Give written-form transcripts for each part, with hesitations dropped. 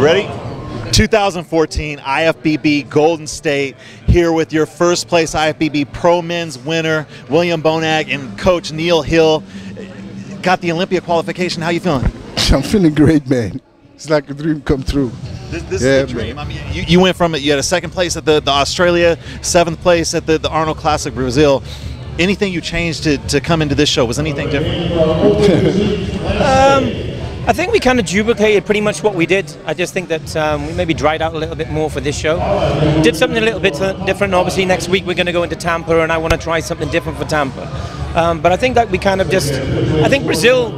ready? 2014 IFBB Golden State, here with your first place IFBB Pro Men's winner, William Bonac, and Coach Neil Hill. Got the Olympia qualification. How you feeling? I'm feeling great, man. It's like a dream come true. This is a dream. I mean, you went from it. You had a second place at the Australia, seventh place at the Arnold Classic Brazil. Anything you changed to come into this show? Was anything different? I think we kind of duplicated pretty much what we did. I just think that we maybe dried out a little bit more for this show. Did something a little bit different. Obviously, next week we're going to go into Tampa, and I want to try something different for Tampa. But I think that we kind of just, I think Brazil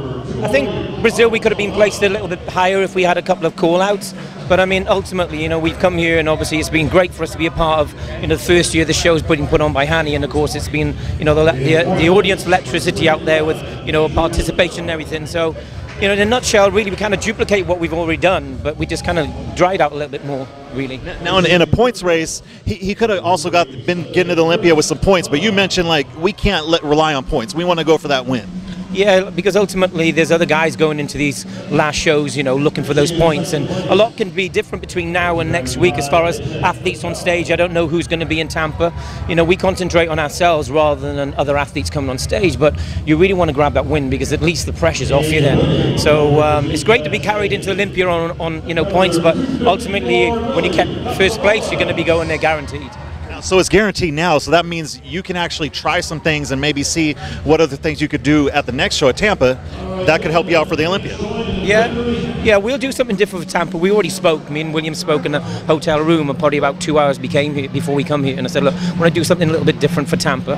we could have been placed a little bit higher if we had a couple of call-outs. But I mean, ultimately, you know, we've come here, and obviously it's been great for us to be a part of, you know, the first year the show's been put on by Hani, and of course it's been, you know, the audience electricity out there with, you know, participation and everything. So, you know, in a nutshell, really, we kind of duplicate what we've already done, but we just kind of dried out a little bit more, really. Now, in a points race, he could have also been getting to the Olympia with some points, but you mentioned, like, we can't rely on points. We want to go for that win. Yeah, because ultimately there's other guys going into these last shows, you know, looking for those points, and a lot can be different between now and next week as far as athletes on stage. I don't know who's going to be in Tampa. You know, we concentrate on ourselves rather than other athletes coming on stage, but you really want to grab that win because at least the pressure's off you then. So it's great to be carried into Olympia on you know, points, but ultimately when you get first place, you're going to be going there guaranteed. So it's guaranteed now, so that means you can actually try some things and maybe see what other things you could do at the next show at Tampa that could help you out for the Olympia. Yeah, we'll do something different for Tampa. We already spoke. Me and William spoke in a hotel room, and probably about 2 hours before we come here, and I said, look, I want to do something a little bit different for Tampa.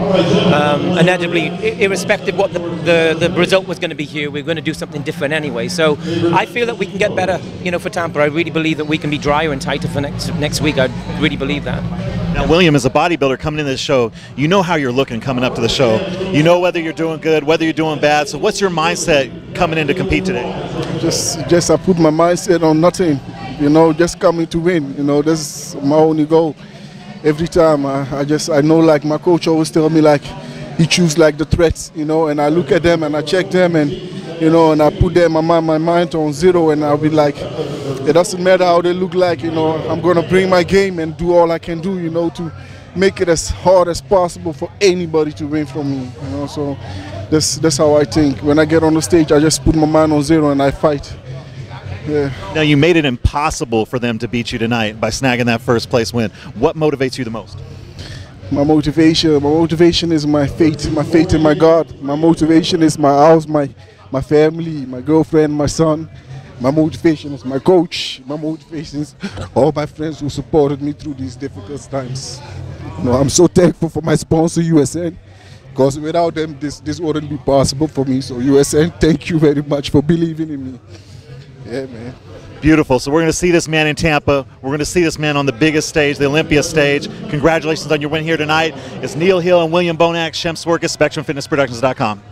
Inevitably, irrespective of what the result was going to be here, we're going to do something different anyway. So I feel that we can get better, you know, for Tampa. I really believe that we can be drier and tighter for next week. I really believe that. Now, William, as a bodybuilder coming into this show, you know how you're looking coming up to the show. You know whether you're doing good, whether you're doing bad. So what's your mindset coming in to compete today? Just I put my mindset on nothing, you know, just coming to win. You know, this is my only goal. Every time I know, like my coach always tell me, like he choose like the threats, you know, and I look at them and I check them, and you know, and I put them my mind on zero, and I'll be like, it doesn't matter how they look like, you know, I'm gonna bring my game and do all I can do, you know, to make it as hard as possible for anybody to win from me, you know. So that's how I think. When I get on the stage, I just put my mind on zero and I fight. Yeah. Now, you made it impossible for them to beat you tonight by snagging that first place win. What motivates you the most? My motivation is my faith in my God. My motivation is my house, my family, my girlfriend, my son. My motivation is my coach. My motivation is all my friends who supported me through these difficult times. You know, I'm so thankful for my sponsor, USN, because without them, this wouldn't be possible for me. So USN, thank you very much for believing in me. Yeah, man. Beautiful. So we're going to see this man in Tampa. We're going to see this man on the biggest stage, the Olympia stage. Congratulations on your win here tonight. It's Neil Hill and William Bonac, Shem's Work at SpectrumFitnessProductions.com.